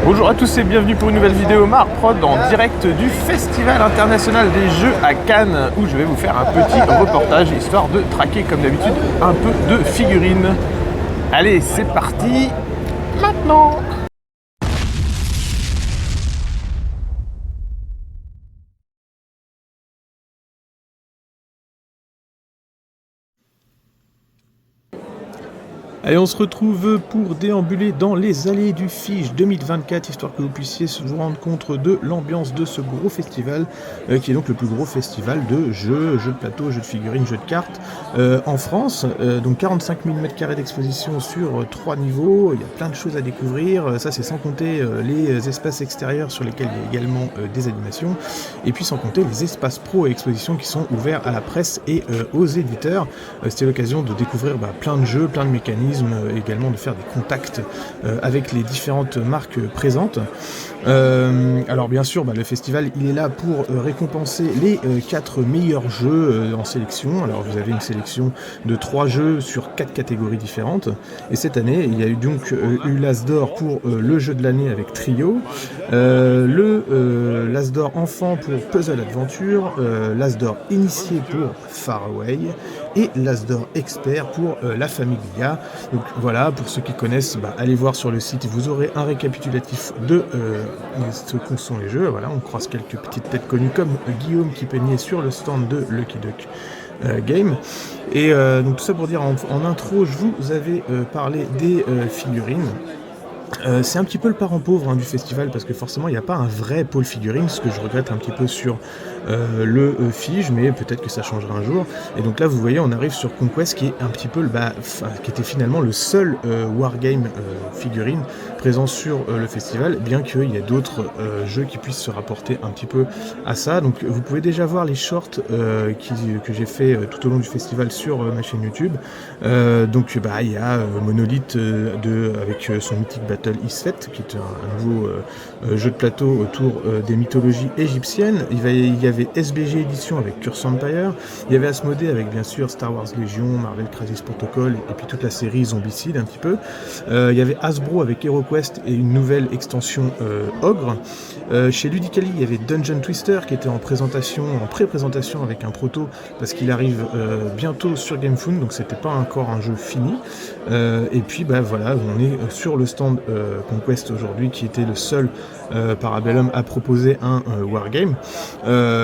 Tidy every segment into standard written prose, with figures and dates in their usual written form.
Bonjour à tous et bienvenue pour une nouvelle vidéo Marprod en direct du Festival International des Jeux à Cannes où je vais vous faire un petit reportage histoire de traquer comme d'habitude un peu de figurines. Allez, c'est parti maintenant. Allez, on se retrouve pour déambuler dans les allées du FIGE 2024, histoire que vous puissiez vous rendre compte de l'ambiance de ce gros festival, qui est donc le plus gros festival de jeux de plateau, jeux de figurines, jeux de cartes en France. Donc 45 000 m² d'exposition sur 3 niveaux, il y a plein de choses à découvrir, ça c'est sans compter les espaces extérieurs sur lesquels il y a également des animations, et puis sans compter les espaces pro et expositions qui sont ouverts à la presse et aux éditeurs. C'était l'occasion de découvrir plein de jeux, plein de mécanismes, également de faire des contacts avec les différentes marques présentes. Alors bien sûr, le festival il est là pour récompenser les 4 meilleurs jeux en sélection. Alors vous avez une sélection de 3 jeux sur 4 catégories différentes. Et cette année, il y a eu donc l'As d'or pour le jeu de l'année avec Trio, l'As d'or enfant pour Puzzle Adventure, l'As d'or initié pour Far Away et l'As d'or expert pour La Famiglia. Donc voilà, pour ceux qui connaissent, allez voir sur le site, vous aurez un récapitulatif de ce qu'en sont les jeux. Voilà, on croise quelques petites têtes connues comme Guillaume qui peignait sur le stand de Lucky Duck Game. Et donc tout ça pour dire en intro, je vous avais parlé des figurines. C'est un petit peu le parent pauvre du festival parce que forcément il n'y a pas un vrai pôle figurines, ce que je regrette un petit peu sur le FIGE, mais peut-être que ça changera un jour. Et donc là vous voyez on arrive sur Conquest qui est un petit peu qui était finalement le seul wargame figurine présent sur le festival, bien qu'il y ait d'autres jeux qui puissent se rapporter un petit peu à ça. Donc vous pouvez déjà voir les shorts que j'ai fait tout au long du festival sur ma chaîne YouTube. Donc il y a Monolith avec son mythique Battle Isfet, qui est un nouveau jeu de plateau autour des mythologies égyptiennes. Il y avait SBG Edition avec Curse Empire, il y avait Asmodée avec bien sûr Star Wars Legion, Marvel Crisis Protocol et puis toute la série Zombicide un petit peu. Il y avait Hasbro avec HeroQuest et une nouvelle extension Ogre. Chez Ludicali, il y avait Dungeon Twister qui était en pré-présentation avec un proto parce qu'il arrive bientôt sur GameFound, donc c'était pas encore un jeu fini. Et puis voilà, on est sur le stand Conquest aujourd'hui qui était le seul Parabellum à proposer un wargame.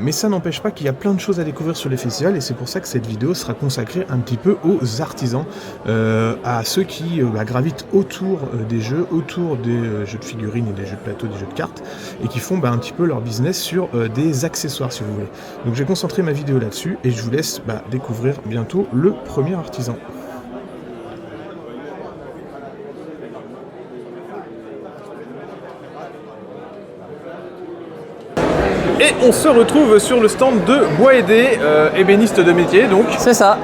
Mais ça n'empêche pas qu'il y a plein de choses à découvrir sur les festivals et c'est pour ça que cette vidéo sera consacrée un petit peu aux artisans, à ceux qui gravitent autour des jeux, autour des jeux de figurines et des jeux de plateau, des jeux de cartes, et qui font un petit peu leur business sur des accessoires si vous voulez. Donc j'ai concentré ma vidéo là-dessus et je vous laisse découvrir bientôt le premier artisan. Et on se retrouve sur le stand de Bois Aidé, ébéniste de métier donc. C'est ça.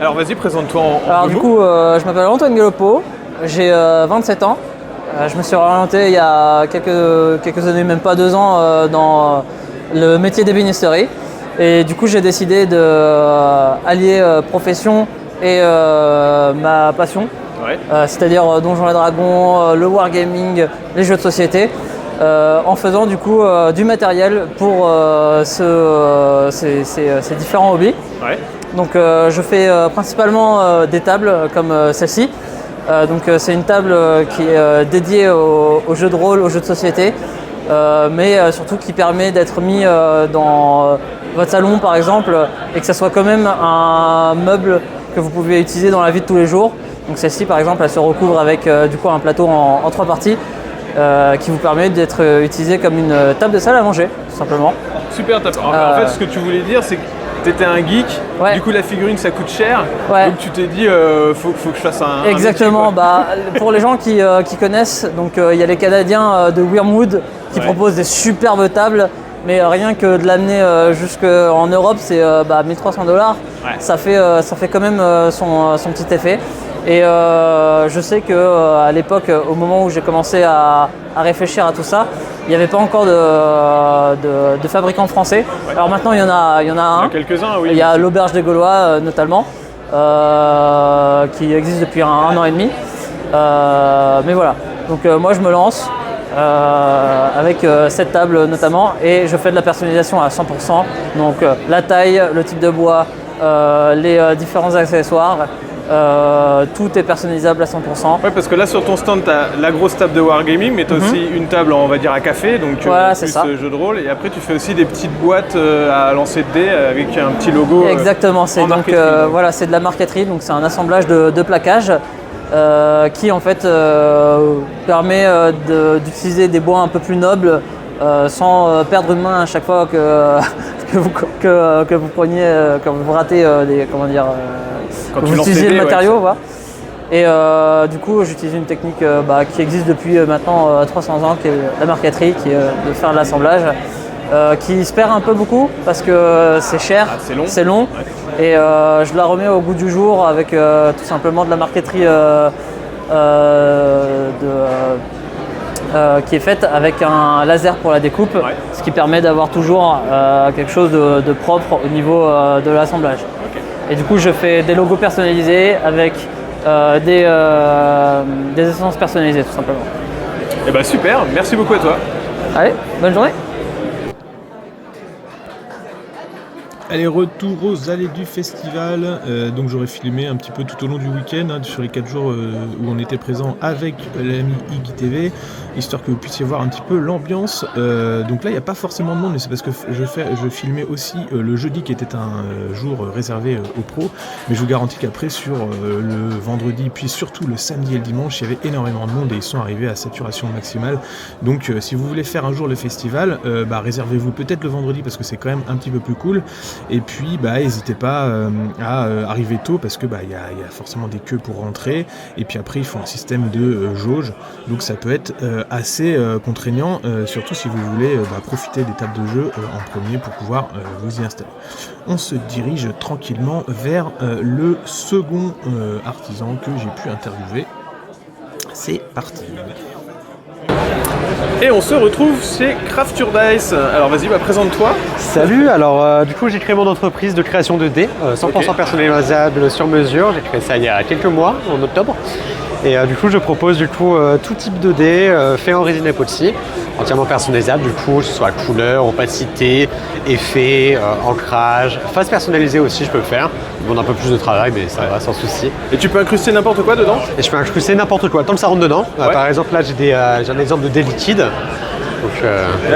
Alors vas-y, présente-toi en Alors du coup, je m'appelle Antoine Galoppo, j'ai 27 ans. Je me suis orienté il y a quelques années, même pas 2 ans, dans le métier d'ébénisterie. Et du coup, j'ai décidé d'allier profession et ma passion. Ouais. C'est-à-dire Donjons et Dragons, le wargaming, les jeux de société. En faisant du coup du matériel pour ces différents hobbies. Ouais. Donc je fais principalement des tables comme celle-ci. Donc c'est une table qui est dédiée aux jeux de rôle, aux jeux de société, mais surtout qui permet d'être mis dans votre salon par exemple et que ça soit quand même un meuble que vous pouvez utiliser dans la vie de tous les jours. Donc celle-ci par exemple elle se recouvre avec du coup un plateau en 3 parties. Qui vous permet d'être utilisé comme une table de salle à manger, tout simplement. Super top. En fait, ce que tu voulais dire, c'est que tu étais un geek, ouais. Du coup la figurine ça coûte cher, ouais. Donc tu t'es dit faut que je fasse un Exactement, métier, pour les gens qui connaissent, donc il y a les Canadiens de Wyrmwood qui proposent des superbes tables, mais rien que de l'amener jusqu'en Europe, c'est 1300 $. Ouais. Ça fait quand même son petit effet. Et je sais qu'à l'époque, au moment où j'ai commencé à réfléchir à tout ça, il n'y avait pas encore de fabricants français. Ouais. Alors maintenant, il y en a un. Il y en a quelques-uns, oui. Il y a l'Auberge des Gaulois notamment, qui existe depuis un an et demi. Mais voilà, donc moi je me lance. avec cette table notamment, et je fais de la personnalisation à 100%, donc la taille, le type de bois, les différents accessoires, tout est personnalisable à 100%. Ouais, parce que là sur ton stand tu as la grosse table de wargaming, mais tu as aussi une table on va dire à café, donc voilà, c'est plus ça. Jeu de rôle, et après tu fais aussi des petites boîtes à lancer de dés avec un petit logo. Exactement, c'est donc voilà, c'est de la marqueterie, donc c'est un assemblage de plaquages qui en fait permet d'utiliser des bois un peu plus nobles sans perdre une main à chaque fois que vous preniez, quand vous ratez quand vous utilisez le matériau. Ouais. Voilà. Et du coup, j'utilise une technique qui existe depuis maintenant 300 ans, qui est la marqueterie, qui est de faire l'assemblage, qui se perd un peu beaucoup parce que c'est cher, c'est long. Ouais. Et je la remets au goût du jour avec tout simplement de la marqueterie qui est faite avec un laser pour la découpe, ouais. Ce qui permet d'avoir toujours quelque chose de propre au niveau de l'assemblage. Okay. Et du coup, je fais des logos personnalisés avec des essences personnalisées tout simplement. Et bah super, merci beaucoup à toi. Allez, bonne journée. Allez, retour aux allées du festival. Donc j'aurais filmé un petit peu tout au long du week-end, sur les 4 jours où on était présent avec l'ami Iggy TV, histoire que vous puissiez voir un petit peu l'ambiance. Donc là, il n'y a pas forcément de monde, mais c'est parce que je filmais aussi le jeudi, qui était un jour réservé aux pros. Mais je vous garantis qu'après, sur le vendredi, puis surtout le samedi et le dimanche, il y avait énormément de monde et ils sont arrivés à saturation maximale. Donc si vous voulez faire un jour le festival, réservez-vous peut-être le vendredi parce que c'est quand même un petit peu plus cool. Et puis n'hésitez pas à arriver tôt parce que y a forcément des queues pour rentrer, et puis après ils font un système de jauge, donc ça peut être assez contraignant, surtout si vous voulez profiter des tables de jeu en premier pour pouvoir vous y installer. On se dirige tranquillement vers le second artisan que j'ai pu interviewer. C'est parti. Et on se retrouve chez Craft Your Dice. Alors vas-y, présente-toi. Salut, alors du coup j'ai créé mon entreprise de création de dés, 100% personnalisable sur mesure. J'ai créé ça il y a quelques mois, en octobre. Et du coup je propose tout type de dés fait en résine époxy, entièrement personnalisable, du coup, que ce soit couleur, opacité, effet, ancrage, face personnalisée aussi je peux le faire. Il demande un peu plus de travail mais ça va sans souci. Et tu peux incruster n'importe quoi dedans? Et je peux incruster n'importe quoi, tant que ça rentre dedans. Par exemple là j'ai un exemple de dés liquides. Donc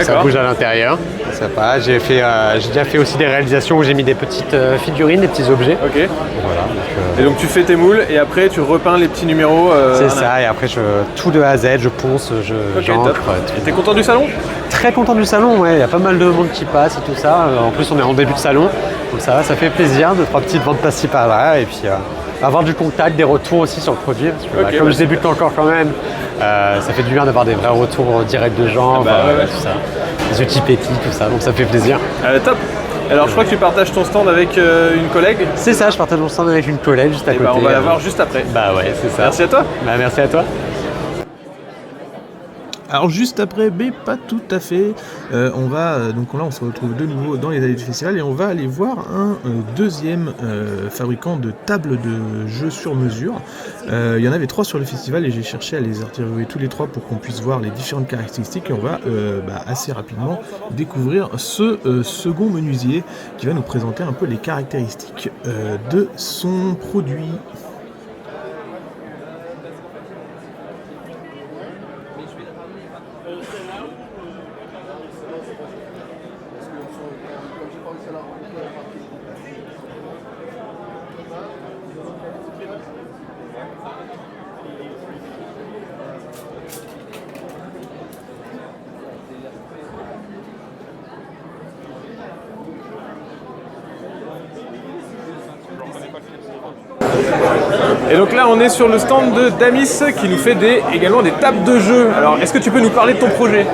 ça bouge à l'intérieur, sympa. J'ai déjà fait aussi des réalisations où j'ai mis des petites figurines, des petits objets. Ok. Voilà, et donc tu fais tes moules et après tu repeins les petits numéros. C'est ça, et après tout de A à Z, je ponce, j'encre. Et t'es content du salon? Très content du salon, ouais. Il y a pas mal de monde qui passe et tout ça. En plus on est en début de salon, donc ça fait plaisir, 2-3 petites ventes par-ci par-là, et puis avoir du contact, des retours aussi sur le produit. Parce que, comme je débute encore quand même, ça fait du bien d'avoir des vrais retours directs de gens, tout ça. Des outils pétis, tout ça, donc ça fait plaisir. Top. Alors je crois que tu partages ton stand avec une collègue. C'est ça, je partage mon stand avec une collègue juste à côté. On va la voir juste après. Bah ouais, c'est ça. Merci à toi. Merci à toi. Alors juste après, mais pas tout à fait, on se retrouve de nouveau dans les allées du festival et on va aller voir un deuxième fabricant de tables de jeux sur mesure. Il y en avait 3 sur le festival et j'ai cherché à les interviewer tous les 3 pour qu'on puisse voir les différentes caractéristiques, et on va assez rapidement découvrir ce second menuisier qui va nous présenter un peu les caractéristiques de son produit. Et donc là on est sur le stand de Damis qui nous fait également des tables de jeu. Alors est-ce que tu peux nous parler de ton projet?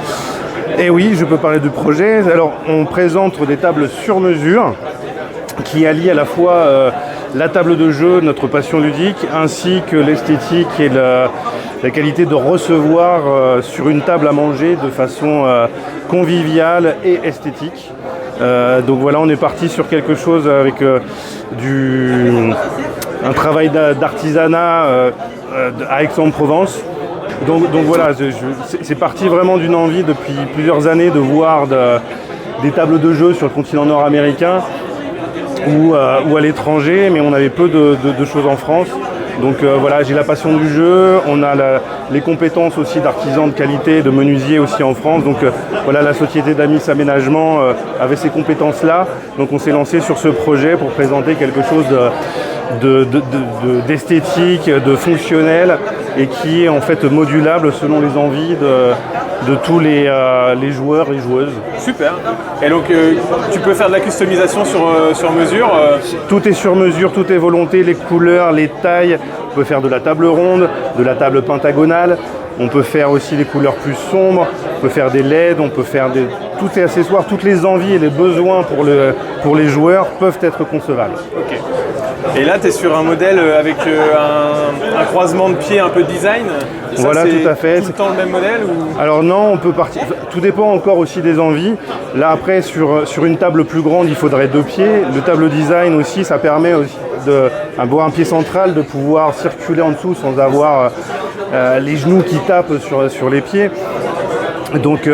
Eh oui, je peux parler du projet. Alors on présente des tables sur mesure qui allient à la fois la table de jeu, notre passion ludique, ainsi que l'esthétique et la qualité de recevoir sur une table à manger de façon conviviale et esthétique. Donc voilà, on est parti sur quelque chose avec un travail d'artisanat à Aix-en-Provence. Donc voilà, c'est parti vraiment d'une envie depuis plusieurs années de voir des tables de jeu sur le continent nord-américain ou à l'étranger, mais on avait peu de choses en France. Donc voilà, j'ai la passion du jeu, on a les compétences aussi d'artisans de qualité, de menuisier aussi en France. Donc voilà, la société d'Amis Aménagement avait ces compétences-là. Donc on s'est lancé sur ce projet pour présenter quelque chose d'esthétique, de fonctionnel et qui est en fait modulable selon les envies de tous les joueurs et joueuses. Super. Et donc tu peux faire de la customisation sur mesure Tout est sur mesure, tout est volonté, les couleurs, les tailles. On peut faire de la table ronde, de la table pentagonale. On peut faire aussi des couleurs plus sombres. On peut faire des LED, on peut faire tous les accessoires, toutes les envies et les besoins pour les joueurs peuvent être concevables. Ok. Et là, tu es sur un modèle avec un croisement de pieds un peu design. Ça, voilà, tout à fait. Tout le temps le même modèle ou... Alors non, on peut partir. Tout dépend encore aussi des envies. Là après, sur une table plus grande, il faudrait 2 pieds. Le tableau design aussi, ça permet aussi d'avoir un pied central, de pouvoir circuler en dessous sans avoir les genoux qui tapent sur les pieds. Donc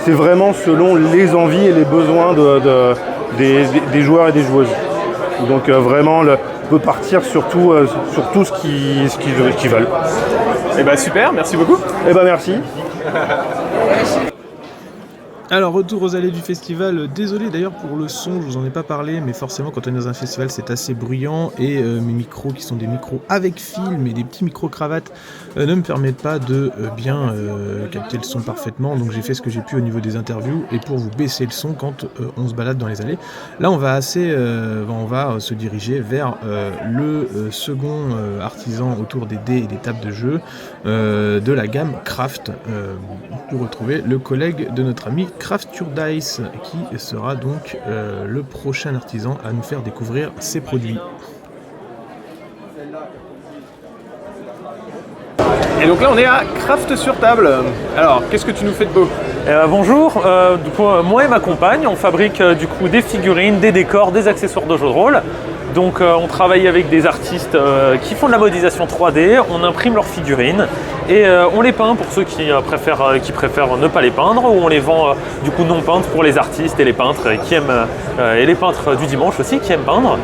c'est vraiment selon les envies et les besoins des joueurs et des joueuses. Donc vraiment, on peut partir sur tout ce qu'ils veulent. Eh ben super, merci beaucoup. Eh ben merci. Alors, retour aux allées du festival. Désolé d'ailleurs pour le son, je vous en ai pas parlé, mais forcément quand on est dans un festival c'est assez bruyant et mes micros qui sont des micros avec fil, mais des petits micros cravates, ne me permettent pas de bien capter le son parfaitement. Donc j'ai fait ce que j'ai pu au niveau des interviews et pour vous baisser le son quand on se balade dans les allées. Là on va se diriger vers le second artisan autour des dés et des tables de jeu de la gamme Craft pour retrouver le collègue de notre ami Crafture Dice qui sera donc le prochain artisan à nous faire découvrir ses produits. Et donc là on est à Craft sur table. Alors qu'est-ce que tu nous fais de beau? Bonjour, du coup, moi et ma compagne on fabrique des figurines, des décors, des accessoires de jeux de rôle. Donc on travaille avec des artistes qui font de la modélisation 3D, on imprime leurs figurines et on les peint pour ceux qui préfèrent ne pas les peindre, ou on les vend non peintes pour les artistes et les peintres qui aiment et les peintres du dimanche aussi qui aiment peindre.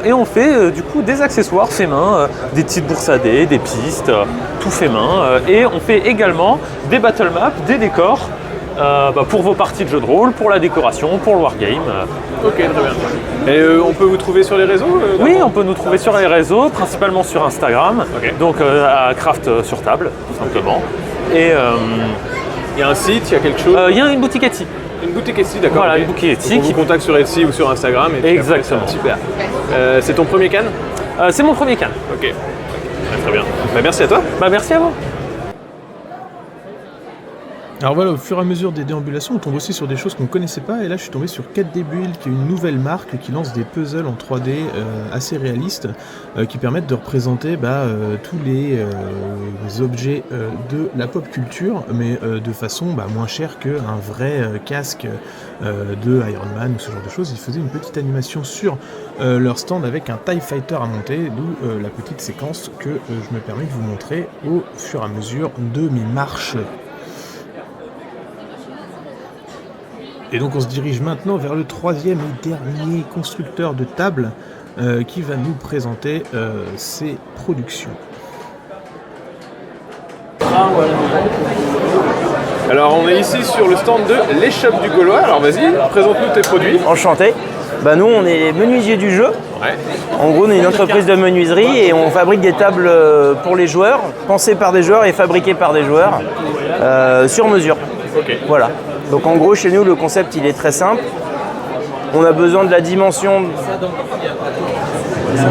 Et on fait des accessoires fait main, des petites bourses à dés, des pistes, tout fait main. Et on fait également des battle maps, des décors pour vos parties de jeux de rôle, pour la décoration, pour le wargame. Ok, très bien. Et on peut vous trouver sur les réseaux Oui, on peut nous trouver sur les réseaux, principalement sur Instagram, donc à Craft sur table, tout simplement. Et il y a un site, il y a quelque chose il y a une boutique Etsy. Une boutique Etsy, d'accord. Voilà, okay. une boutique Etsy. On vous contacte sur Etsy ou sur Instagram. Et exactement. Après, super. C'est ton premier can C'est mon premier can. Ok, très bien. Merci à toi. Merci à vous. Alors voilà, au fur et à mesure des déambulations, on tombe aussi sur des choses qu'on ne connaissait pas, et là je suis tombé sur 4D Build, qui est une nouvelle marque qui lance des puzzles en 3D assez réalistes, qui permettent de représenter tous les objets de la pop culture, mais de façon moins chère qu'un vrai casque de Iron Man ou ce genre de choses. Ils faisaient une petite animation sur leur stand avec un TIE Fighter à monter, d'où la petite séquence que je me permets de vous montrer au fur et à mesure de mes marches. Et donc on se dirige maintenant vers le troisième et dernier constructeur de table qui va nous présenter ses productions. Alors on est ici sur le stand de l'Échoppe du Gaulois. Alors vas-y, présente-nous tes produits. Enchanté. Nous on est menuisiers du jeu. Ouais. En gros on est une entreprise de menuiserie et on fabrique des tables pour les joueurs, pensées par des joueurs et fabriquées par des joueurs sur mesure. Ok. Voilà. Donc en gros chez nous le concept il est très simple. On a besoin de la dimension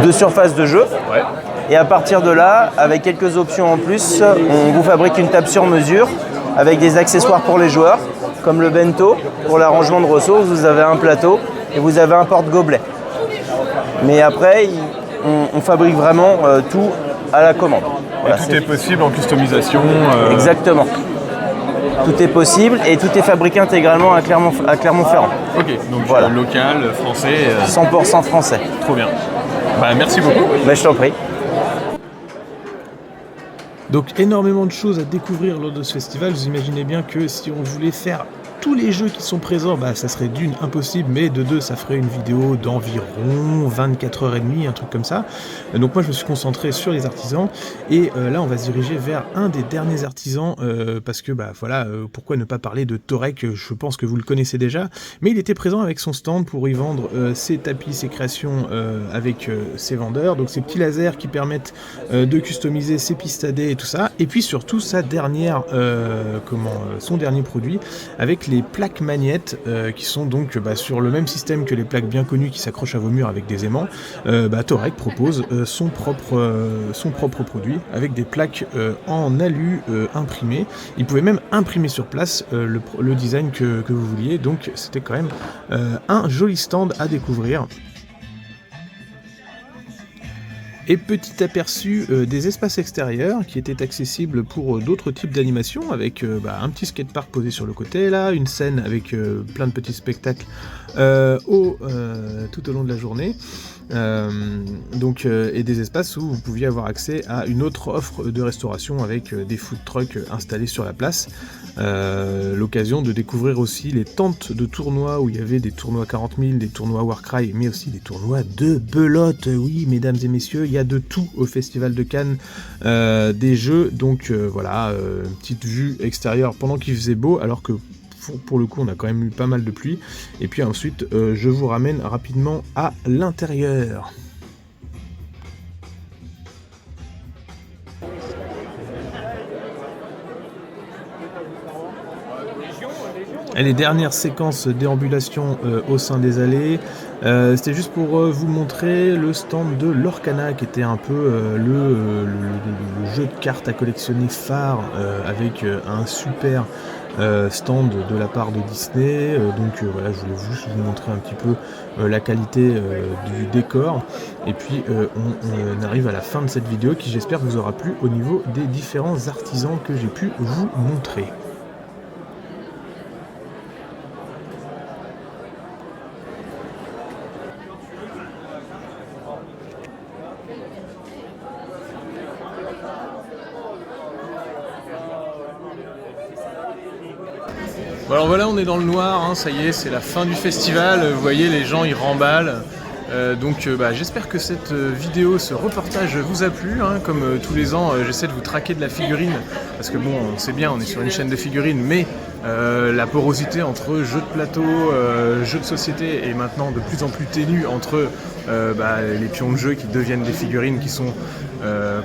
de surface de jeu. Ouais. Et à partir de là, avec quelques options en plus, on vous fabrique une table sur mesure avec des accessoires pour les joueurs, comme le bento. Pour l'arrangement de ressources, vous avez un plateau et vous avez un porte-gobelet. Mais après, on fabrique vraiment tout à la commande. Voilà, tout est possible en customisation. Exactement. Tout est possible et tout est fabriqué intégralement à Clermont-Ferrand. Ok, donc voilà. Local, français. 100% français. Trop bien. Merci beaucoup. Je t'en prie. Donc énormément de choses à découvrir lors de ce festival. Vous imaginez bien que si on voulait faire tous les jeux qui sont présents, bah, ça serait d'une impossible, mais de deux, ça ferait une vidéo d'environ 24h30, un truc comme ça. Donc moi, je me suis concentré sur les artisans, et là, on va se diriger vers un des derniers artisans, parce que, bah voilà, pourquoi ne pas parler de Torek? Je pense que vous le connaissez déjà, mais il était présent avec son stand pour y vendre ses tapis, ses créations avec ses vendeurs, donc ces petits lasers qui permettent de customiser ses pistes AD et tout ça, et puis surtout sa dernière, son dernier produit, avec les plaques magnettes qui sont donc sur le même système que les plaques bien connues qui s'accrochent à vos murs avec des aimants. Torek propose son propre produit avec des plaques en alu imprimées. Il pouvait même imprimer sur place le design que vous vouliez, donc c'était quand même un joli stand à découvrir. Et petit aperçu des espaces extérieurs qui étaient accessibles pour d'autres types d'animations, avec un petit skatepark posé sur le côté là, une scène avec plein de petits spectacles tout au long de la journée. Et des espaces où vous pouviez avoir accès à une autre offre de restauration avec des food trucks installés sur la place. L'occasion de découvrir aussi les tentes de tournois où il y avait des tournois 40 000, des tournois Warcry, mais aussi des tournois de belote. Oui, mesdames et messieurs, il y a de tout au Festival de Cannes, des jeux, donc une petite vue extérieure pendant qu'il faisait beau, alors que pour le coup on a quand même eu pas mal de pluie, et puis ensuite je vous ramène rapidement à l'intérieur. Et les dernières séquences déambulation au sein des allées, c'était juste pour vous montrer le stand de Lorcana, qui était un peu le jeu de cartes à collectionner phare, avec un super stand de la part de Disney. Je voulais juste vous montrer un petit peu la qualité du décor. Et puis on arrive à la fin de cette vidéo qui, j'espère, vous aura plu au niveau des différents artisans que j'ai pu vous montrer. Bon, alors voilà, on est dans le noir, ça y est, c'est la fin du festival. Vous voyez, les gens ils remballent. J'espère que cette vidéo, ce reportage vous a plu. Comme tous les ans, j'essaie de vous traquer de la figurine, parce que bon, on sait bien, on est sur une chaîne de figurines, mais la porosité entre jeux de plateau, jeux de société, et maintenant de plus en plus ténue entre les pions de jeu qui deviennent des figurines qui sont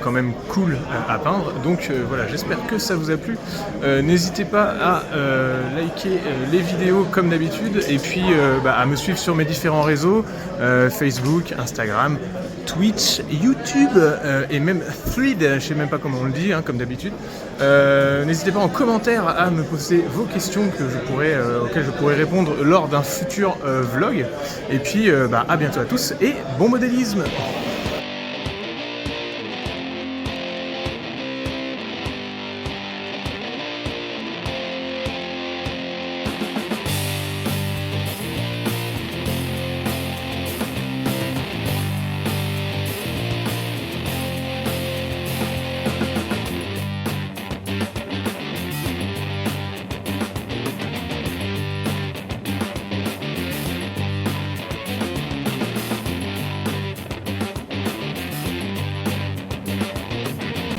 quand même cool à peindre. Donc voilà, j'espère que ça vous a plu. N'hésitez pas à liker les vidéos comme d'habitude, et puis à me suivre sur mes différents réseaux, Facebook, Instagram, Twitch, YouTube et même Thread, je sais même pas comment on le dit, comme d'habitude. N'hésitez pas en commentaire à me poser vos questions auxquelles je pourrais répondre lors d'un futur vlog. Et puis à bientôt à tous et bon modélisme!